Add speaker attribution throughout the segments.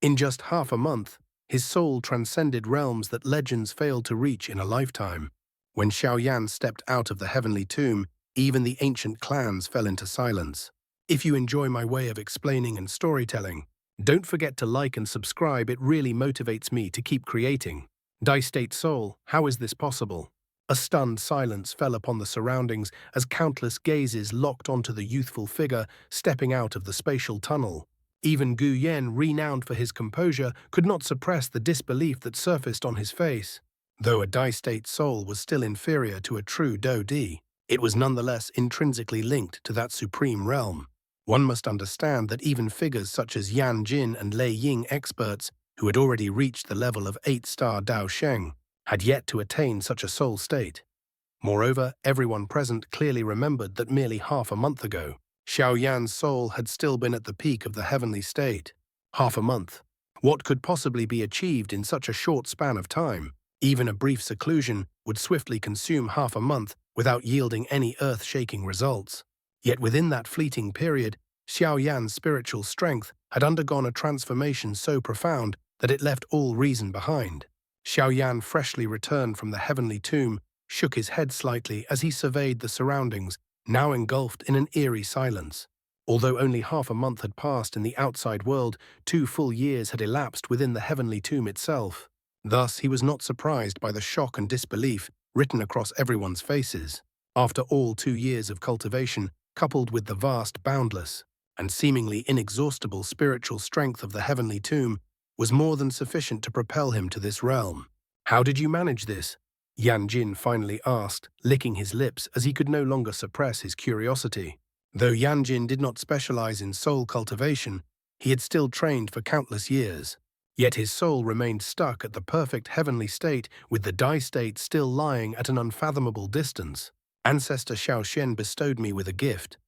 Speaker 1: In just half a month, his soul transcended realms that legends failed to reach in a lifetime. When Xiao Yan stepped out of the heavenly tomb, even the ancient clans fell into silence. If you enjoy my way of explaining and storytelling, don't forget to like and subscribe. It really motivates me to keep creating. State Soul, how is this possible? A stunned silence fell upon the surroundings as countless gazes locked onto the youthful figure stepping out of the spatial tunnel. Even Gu Yan, renowned for his composure, could not suppress the disbelief that surfaced on his face. Though a State Soul was still inferior to a true Do Di, it was nonetheless intrinsically linked to that supreme realm. One must understand that even figures such as Yan Jin and Lei Ying, experts who had already reached the level of 8-star Dao Sheng, had yet to attain such a soul state. Moreover, everyone present clearly remembered that merely half a month ago, Xiao Yan's soul had still been at the peak of the heavenly state. Half a month. What could possibly be achieved in such a short span of time? Even a brief seclusion would swiftly consume half a month without yielding any earth-shaking results. Yet within that fleeting period, Xiao Yan's spiritual strength had undergone a transformation so profound that it left all reason behind. Xiao Yan, freshly returned from the heavenly tomb, shook his head slightly as he surveyed the surroundings, now engulfed in an eerie silence. Although only half a month had passed in the outside world, 2 full years had elapsed within the heavenly tomb itself. Thus, he was not surprised by the shock and disbelief written across everyone's faces. After all 2 years of cultivation, coupled with the vast, boundless, and seemingly inexhaustible spiritual strength of the heavenly tomb, was more than sufficient to propel him to this realm. How did you manage this? Yan Jin finally asked, licking his lips as he could no longer suppress his curiosity. Though Yan Jin did not specialize in soul cultivation, he had still trained for countless years. Yet his soul remained stuck at the perfect heavenly state, with the Dai state still lying at an unfathomable distance. Ancestor Xiao Xian bestowed me with a gift.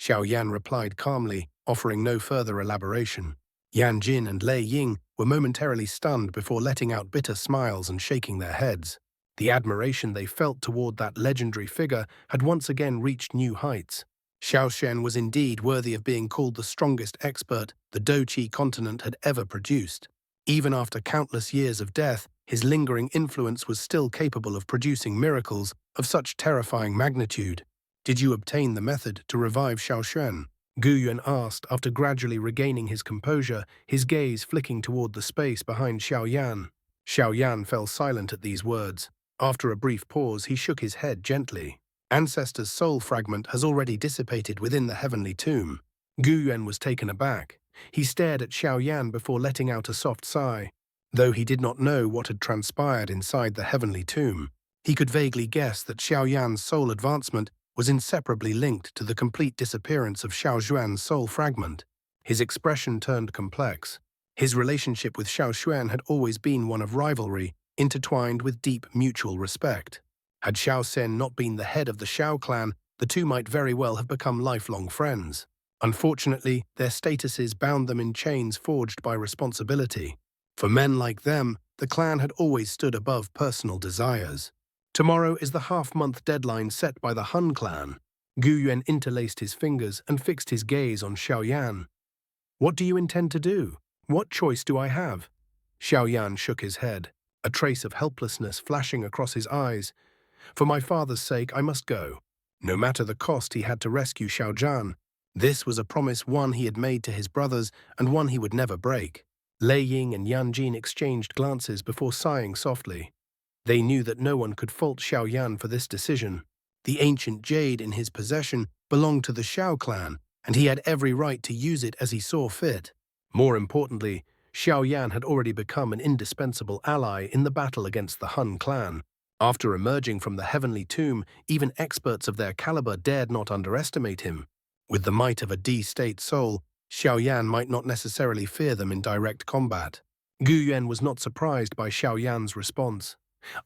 Speaker 1: Xiao Yan replied calmly, offering no further elaboration. Yan Jin and Lei Ying were momentarily stunned before letting out bitter smiles and shaking their heads. The admiration they felt toward that legendary figure had once again reached new heights. Xiao Xian was indeed worthy of being called the strongest expert the Doqi continent had ever produced. Even after countless years of death, his lingering influence was still capable of producing miracles of such terrifying magnitude. Did you obtain the method to revive Xiao Xuan? Gu Yuan asked after gradually regaining his composure, his gaze flicking toward the space behind Xiao Yan. Xiao Yan fell silent at these words. After a brief pause, he shook his head gently. Ancestor's soul fragment has already dissipated within the heavenly tomb. Gu Yuan was taken aback. He stared at Xiao Yan before letting out a soft sigh. Though he did not know what had transpired inside the heavenly tomb, he could vaguely guess that Xiao Yan's soul advancement was inseparably linked to the complete disappearance of Xiao Xuan's soul fragment. His expression turned complex. His relationship with Xiao Xuan had always been one of rivalry, intertwined with deep mutual respect. Had Xiao Sen not been the head of the Xiao clan, the two might very well have become lifelong friends. Unfortunately, their statuses bound them in chains forged by responsibility. For men like them, the clan had always stood above personal desires. Tomorrow is the half-month deadline set by the Han clan. Gu Yuan interlaced his fingers and fixed his gaze on Xiao Yan. What do you intend to do? What choice do I have? Xiao Yan shook his head, a trace of helplessness flashing across his eyes. For my father's sake, I must go. No matter the cost, he had to rescue Xiao Zhan. This was a promise one he had made to his brothers and one he would never break. Lei Ying and Yan Jin exchanged glances before sighing softly. They knew that no one could fault Xiao Yan for this decision. The ancient jade in his possession belonged to the Xiao clan, and he had every right to use it as he saw fit. More importantly, Xiao Yan had already become an indispensable ally in the battle against the Han clan. After emerging from the heavenly tomb, even experts of their caliber dared not underestimate him. With the might of a D-state soul, Xiao Yan might not necessarily fear them in direct combat. Gu Yuan was not surprised by Xiao Yan's response.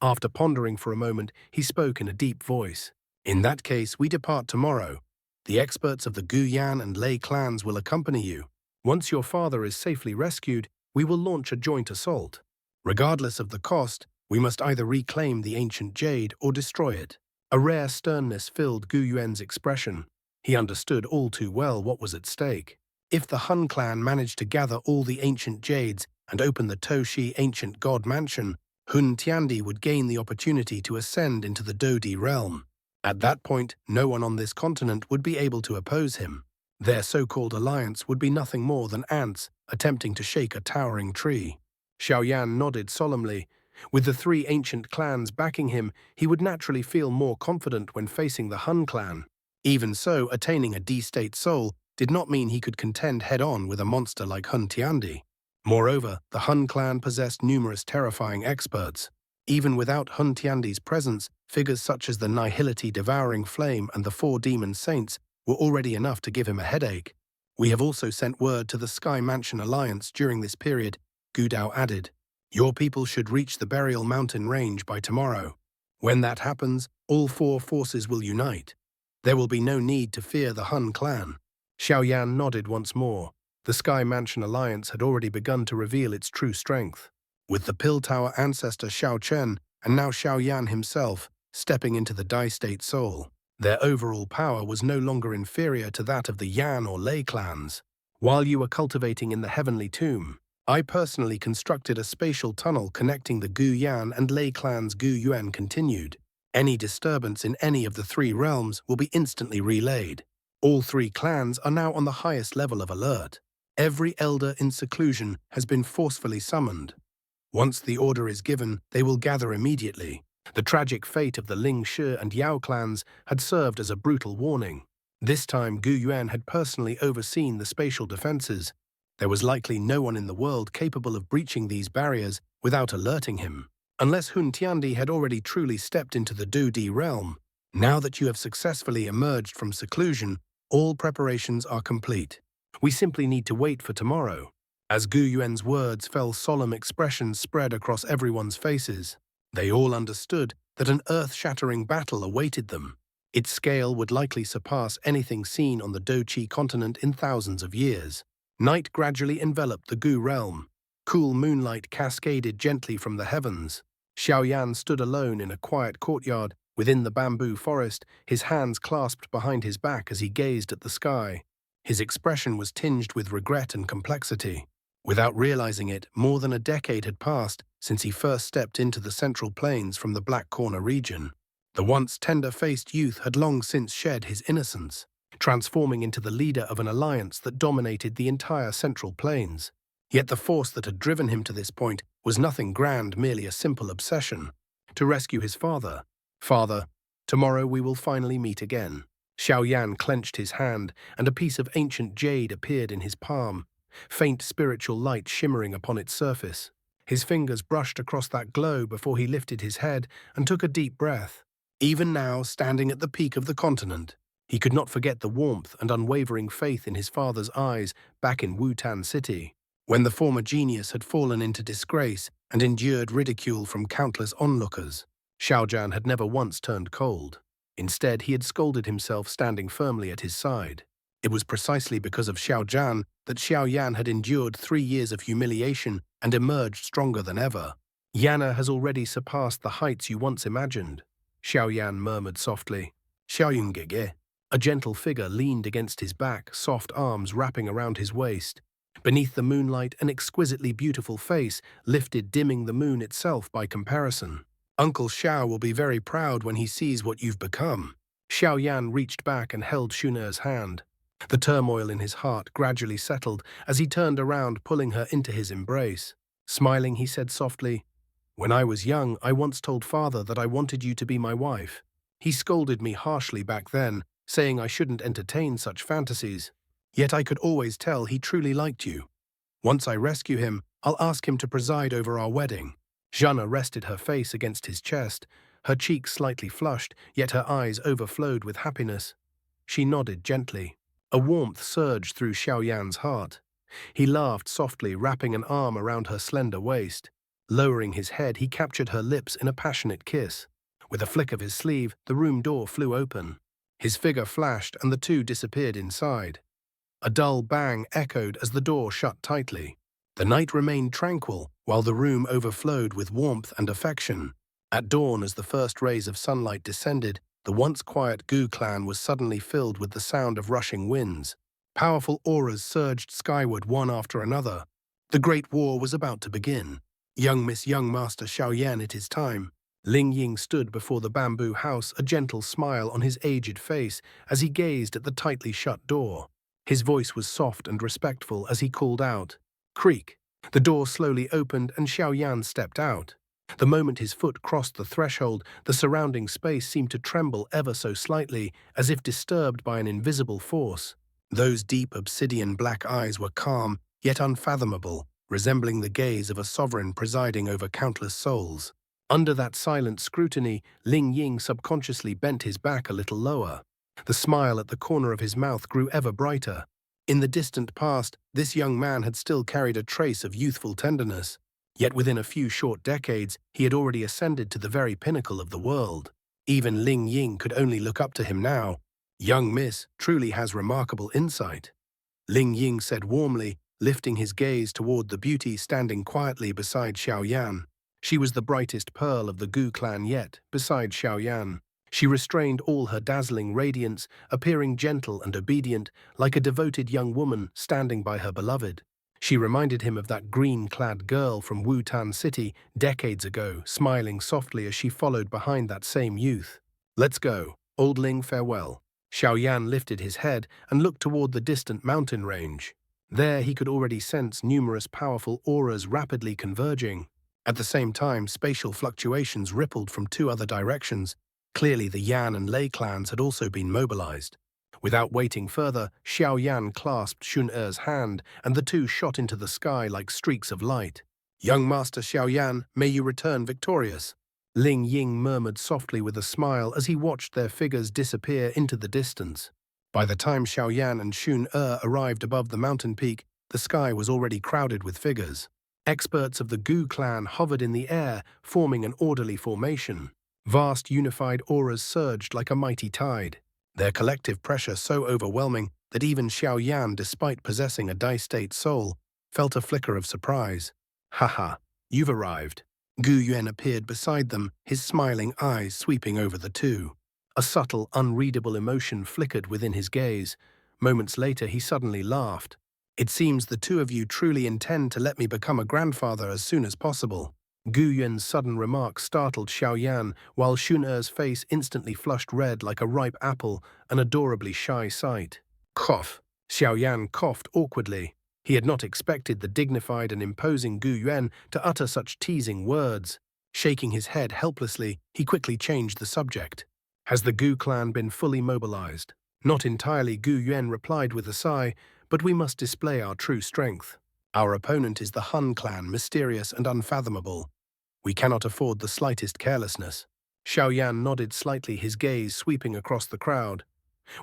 Speaker 1: After pondering for a moment, he spoke in a deep voice. In that case, we depart tomorrow. The experts of the Gu Yan and Lei clans will accompany you. Once your father is safely rescued, we will launch a joint assault. Regardless of the cost, we must either reclaim the ancient jade or destroy it. A rare sternness filled Gu Yuan's expression. He understood all too well what was at stake. If the Han clan managed to gather all the ancient jades, and open the Toshi ancient god mansion, Hun Tiandi would gain the opportunity to ascend into the Dodi realm. At that point, no one on this continent would be able to oppose him. Their so-called alliance would be nothing more than ants attempting to shake a towering tree. Xiao Yan nodded solemnly. With the three ancient clans backing him, he would naturally feel more confident when facing the Hun clan. Even so, attaining a D-state soul did not mean he could contend head-on with a monster like Hun Tiandi. Moreover, the Hun clan possessed numerous terrifying experts. Even without Hun Tiandi's presence, figures such as the Nihility Devouring Flame and the Four Demon Saints were already enough to give him a headache. We have also sent word to the Sky Mansion Alliance during this period, Gu Dao added. Your people should reach the Burial Mountain range by tomorrow. When that happens, all four forces will unite. There will be no need to fear the Hun clan. Xiao Yan nodded once more. The Sky Mansion Alliance had already begun to reveal its true strength. With the Pill Tower ancestor Xiao Chen and now Xiao Yan himself stepping into the Dai-State Soul, their overall power was no longer inferior to that of the Yan or Lei clans. While you were cultivating in the Heavenly Tomb, I personally constructed a spatial tunnel connecting the Gu Yan and Lei clans. Gu Yuan continued. Any disturbance in any of the three realms will be instantly relayed. All three clans are now on the highest level of alert. Every elder in seclusion has been forcefully summoned. Once the order is given, they will gather immediately. The tragic fate of the Ling Shi and Yao clans had served as a brutal warning. This time, Gu Yuan had personally overseen the spatial defenses. There was likely no one in the world capable of breaching these barriers without alerting him. Unless Hun Tiandi had already truly stepped into the Dodi realm. Now that you have successfully emerged from seclusion, all preparations are complete. We simply need to wait for tomorrow. As Gu Yuan's words fell, solemn expressions spread across everyone's faces. They all understood that an earth-shattering battle awaited them. Its scale would likely surpass anything seen on the Dochi continent in thousands of years. Night gradually enveloped the Gu realm. Cool moonlight cascaded gently from the heavens. Xiao Yan stood alone in a quiet courtyard within the bamboo forest, his hands clasped behind his back as he gazed at the sky. His expression was tinged with regret and complexity. Without realizing it, more than a decade had passed since he first stepped into the Central Plains from the Black Corner region. The once tender-faced youth had long since shed his innocence, transforming into the leader of an alliance that dominated the entire Central Plains. Yet the force that had driven him to this point was nothing grand, merely a simple obsession. To rescue his father. Father, tomorrow we will finally meet again. Xiao Yan clenched his hand, and a piece of ancient jade appeared in his palm, faint spiritual light shimmering upon its surface. His fingers brushed across that glow before he lifted his head and took a deep breath. Even now, standing at the peak of the continent, he could not forget the warmth and unwavering faith in his father's eyes back in Wutan City, when the former genius had fallen into disgrace and endured ridicule from countless onlookers. Xiao Yan had never once turned cold. Instead, he had scolded himself standing firmly at his side. It was precisely because of Xiao Yan that Xiao Yan had endured 3 years of humiliation and emerged stronger than ever. Yana has already surpassed the heights you once imagined, Xiao Yan murmured softly. Xiaoyunggege. A gentle figure leaned against his back, soft arms wrapping around his waist. Beneath the moonlight, an exquisitely beautiful face lifted, dimming the moon itself by comparison. Uncle Xiao will be very proud when he sees what you've become. Xiao Yan reached back and held Shuner's hand. The turmoil in his heart gradually settled as he turned around, pulling her into his embrace. Smiling, he said softly, "When I was young, I once told Father that I wanted you to be my wife. He scolded me harshly back then, saying I shouldn't entertain such fantasies. Yet I could always tell he truly liked you. Once I rescue him, I'll ask him to preside over our wedding." Zhana rested her face against his chest, her cheeks slightly flushed, yet her eyes overflowed with happiness. She nodded gently. A warmth surged through Xiao Yan's heart. He laughed softly, wrapping an arm around her slender waist. Lowering his head, he captured her lips in a passionate kiss. With a flick of his sleeve, the room door flew open. His figure flashed, and the two disappeared inside. A dull bang echoed as the door shut tightly. The night remained tranquil, while the room overflowed with warmth and affection. At dawn, as the first rays of sunlight descended, the once quiet Gu clan was suddenly filled with the sound of rushing winds. Powerful auras surged skyward one after another. The Great War was about to begin. Young Master Xiao Yan at his time. Ling Ying stood before the bamboo house, a gentle smile on his aged face as he gazed at the tightly shut door. His voice was soft and respectful as he called out, "Creak." The door slowly opened and Xiao Yan stepped out. The moment his foot crossed the threshold, the surrounding space seemed to tremble ever so slightly, as if disturbed by an invisible force. Those deep obsidian black eyes were calm, yet unfathomable, resembling the gaze of a sovereign presiding over countless souls. Under that silent scrutiny, Ling Ying subconsciously bent his back a little lower. The smile at the corner of his mouth grew ever brighter. In the distant past, this young man had still carried a trace of youthful tenderness. Yet within a few short decades, he had already ascended to the very pinnacle of the world. Even Ling Ying could only look up to him now. "Young miss truly has remarkable insight," Ling Ying said warmly, lifting his gaze toward the beauty standing quietly beside Xiao Yan. She was the brightest pearl of the Gu clan yet, beside Xiao Yan. She restrained all her dazzling radiance, appearing gentle and obedient, like a devoted young woman standing by her beloved. She reminded him of that green-clad girl from Wutan City decades ago, smiling softly as she followed behind that same youth. "Let's go. Old Ling, farewell." Xiao Yan lifted his head and looked toward the distant mountain range. There he could already sense numerous powerful auras rapidly converging. At the same time, spatial fluctuations rippled from two other directions. Clearly the Yan and Lei clans had also been mobilized. Without waiting further, Xiao Yan clasped Xun hand, and the two shot into the sky like streaks of light. "Young Master Xiao Yan, may you return victorious," Ling Ying murmured softly with a smile as he watched their figures disappear into the distance. By the time Xiao Yan and Xun arrived above the mountain peak, the sky was already crowded with figures. Experts of the Gu clan hovered in the air, forming an orderly formation. Vast unified auras surged like a mighty tide, their collective pressure so overwhelming that even Xiao Yan, despite possessing a Dai-state soul, felt a flicker of surprise. "Haha, you've arrived." Gu Yuan appeared beside them, his smiling eyes sweeping over the two. A subtle, unreadable emotion flickered within his gaze. Moments later, he suddenly laughed. "It seems the two of you truly intend to let me become a grandfather as soon as possible." Gu Yuan's sudden remark startled Xiao Yan, while Xun face instantly flushed red like a ripe apple, an adorably shy sight. Cough. Xiao Yan coughed awkwardly. He had not expected the dignified and imposing Gu Yuan to utter such teasing words. Shaking his head helplessly, he quickly changed the subject. "Has the Gu clan been fully mobilized?" "Not entirely," Gu Yuan replied with a sigh, "but we must display our true strength. Our opponent is the Han clan, mysterious and unfathomable. We cannot afford the slightest carelessness." Xiao Yan nodded slightly, his gaze sweeping across the crowd.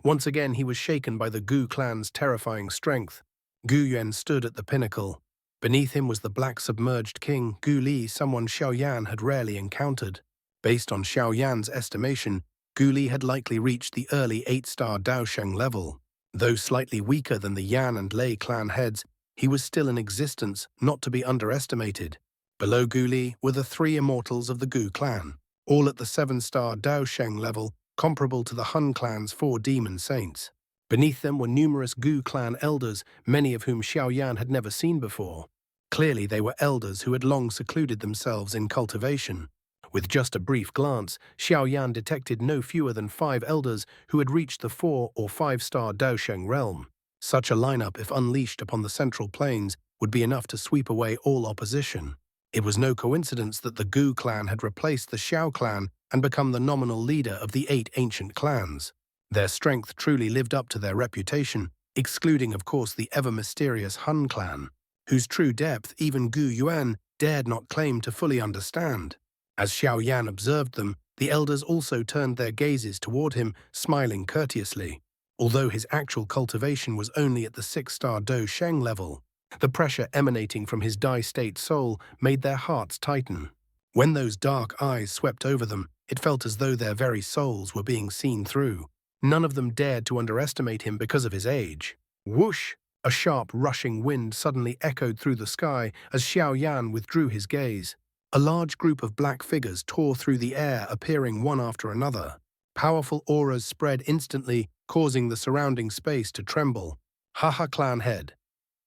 Speaker 1: Once again he was shaken by the Gu clan's terrifying strength. Gu Yuan stood at the pinnacle. Beneath him was the black submerged king, Gu Li, someone Xiao Yan had rarely encountered. Based on Xiao Yan's estimation, Gu Li had likely reached the early 8-star Daosheng level. Though slightly weaker than the Yan and Lei clan heads, he was still in existence, not to be underestimated. Below Gu Li were the 3 immortals of the Gu clan, all at the 7-star Daosheng level, comparable to the Han clan's 4 demon saints. Beneath them were numerous Gu clan elders, many of whom Xiao Yan had never seen before. Clearly they were elders who had long secluded themselves in cultivation. With just a brief glance, Xiao Yan detected no fewer than 5 elders who had reached the 4- or 5-star Daosheng realm. Such a lineup, if unleashed upon the central plains, would be enough to sweep away all opposition. It was no coincidence that the Gu clan had replaced the Xiao clan and become the nominal leader of the 8 ancient clans. Their strength truly lived up to their reputation, excluding of course the ever-mysterious Han clan, whose true depth even Gu Yuan dared not claim to fully understand. As Xiao Yan observed them, the elders also turned their gazes toward him, smiling courteously. Although his actual cultivation was only at the 6-star Do Sheng level, the pressure emanating from his Dai-state soul made their hearts tighten. When those dark eyes swept over them, it felt as though their very souls were being seen through. None of them dared to underestimate him because of his age. Whoosh! A sharp, rushing wind suddenly echoed through the sky as Xiao Yan withdrew his gaze. A large group of black figures tore through the air, appearing one after another. Powerful auras spread instantly, causing the surrounding space to tremble. "Haha clan head."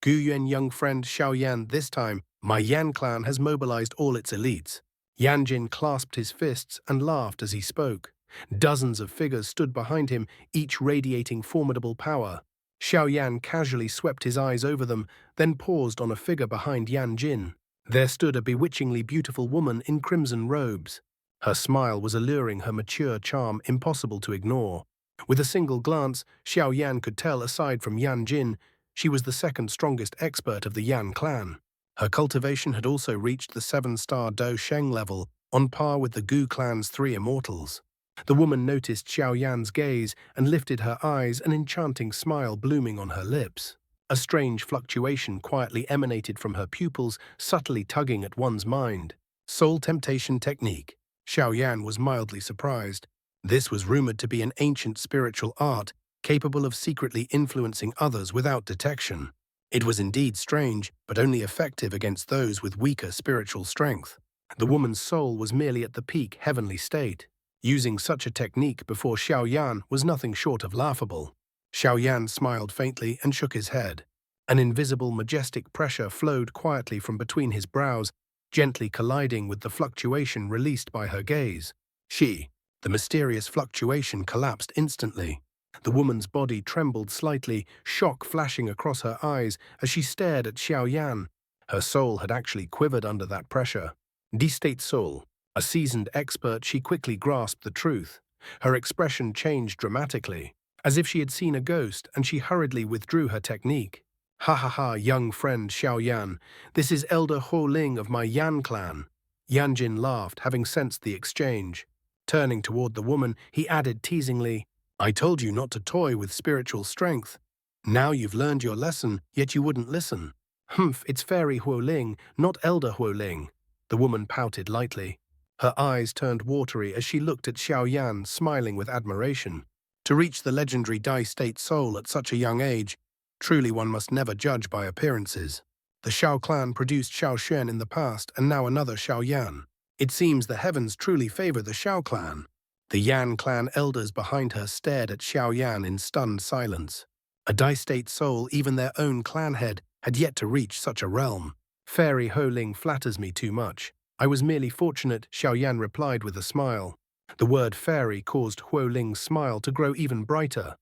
Speaker 1: Gu Yuan, young friend Xiao Yan, this time, my Yan clan has mobilized all its elites. Yan Jin clasped his fists and laughed as he spoke. Dozens of figures stood behind him, each radiating formidable power. Xiao Yan casually swept his eyes over them, then paused on a figure behind Yan Jin. There stood a bewitchingly beautiful woman in crimson robes. Her smile was alluring, her mature charm impossible to ignore. With a single glance, Xiao Yan could tell, aside from Yan Jin, she was the second strongest expert of the Yan clan. Her cultivation had also reached the 7-star Do Sheng level, on par with the Gu clan's 3 immortals. The woman noticed Xiao Yan's gaze and lifted her eyes, an enchanting smile blooming on her lips. A strange fluctuation quietly emanated from her pupils, subtly tugging at one's mind. Soul temptation technique. Xiao Yan was mildly surprised. This was rumored to be an ancient spiritual art, capable of secretly influencing others without detection. It was indeed strange, but only effective against those with weaker spiritual strength. The woman's soul was merely at the peak heavenly state. Using such a technique before Xiao Yan was nothing short of laughable. Xiao Yan smiled faintly and shook his head. An invisible, majestic pressure flowed quietly from between his brows, gently colliding with the fluctuation released by her gaze. The mysterious fluctuation collapsed instantly. The woman's body trembled slightly, shock flashing across her eyes as she stared at Xiao Yan. Her soul had actually quivered under that pressure. D-state soul. A seasoned expert, she quickly grasped the truth. Her expression changed dramatically, as if she had seen a ghost, and she hurriedly withdrew her technique. Ha ha ha, young friend Xiao Yan. This is Elder Ho Ling of my Yan clan. Yan Jin laughed, having sensed the exchange. Turning toward the woman, he added teasingly, I told you not to toy with spiritual strength. Now you've learned your lesson, yet you wouldn't listen. Humph, it's Fairy Huo Ling, not Elder Huo Ling. The woman pouted lightly. Her eyes turned watery as she looked at Xiao Yan, smiling with admiration. To reach the legendary Dai-state soul at such a young age, truly one must never judge by appearances. The Xiao clan produced Xiao Xuan in the past, and now another Xiao Yan. It seems the heavens truly favor the Xiao clan. The Yan clan elders behind her stared at Xiao Yan in stunned silence. A Dai-state soul, even their own clan head, had yet to reach such a realm. Fairy Ho Ling flatters me too much. I was merely fortunate, Xiao Yan replied with a smile. The word fairy caused Huo Ling's smile to grow even brighter.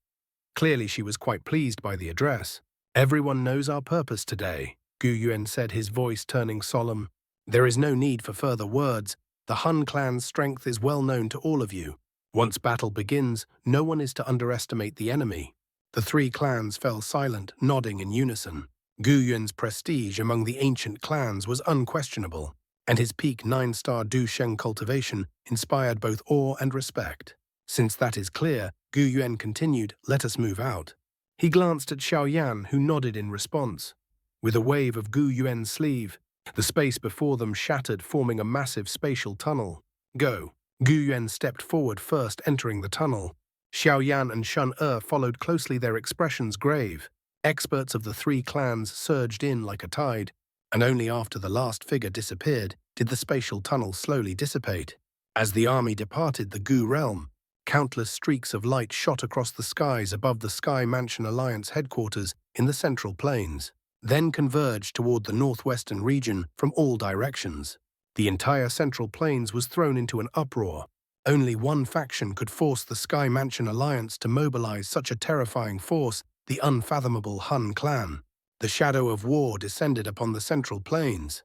Speaker 1: Clearly she was quite pleased by the address. Everyone knows our purpose today, Gu Yuan said, his voice turning solemn. There is no need for further words. The Han clan's strength is well known to all of you. Once battle begins, no one is to underestimate the enemy. The 3 clans fell silent, nodding in unison. Gu Yuan's prestige among the ancient clans was unquestionable, and his peak 9-star Du Sheng cultivation inspired both awe and respect. Since that is clear, Gu Yuan continued, let us move out. He glanced at Xiao Yan, who nodded in response. With a wave of Gu Yuan's sleeve, the space before them shattered, forming a massive spatial tunnel. Go. Gu Yuan stepped forward first, entering the tunnel. Xiao Yan and Shun followed closely, their expressions grave. Experts of the 3 clans surged in like a tide, and only after the last figure disappeared did the spatial tunnel slowly dissipate. As the army departed the Gu realm, countless streaks of light shot across the skies above the Sky Mansion Alliance headquarters in the Central Plains, then converged toward the northwestern region from all directions. The entire Central Plains was thrown into an uproar. Only one faction could force the Sky Mansion Alliance to mobilize such a terrifying force, the unfathomable Han clan. The shadow of war descended upon the Central Plains.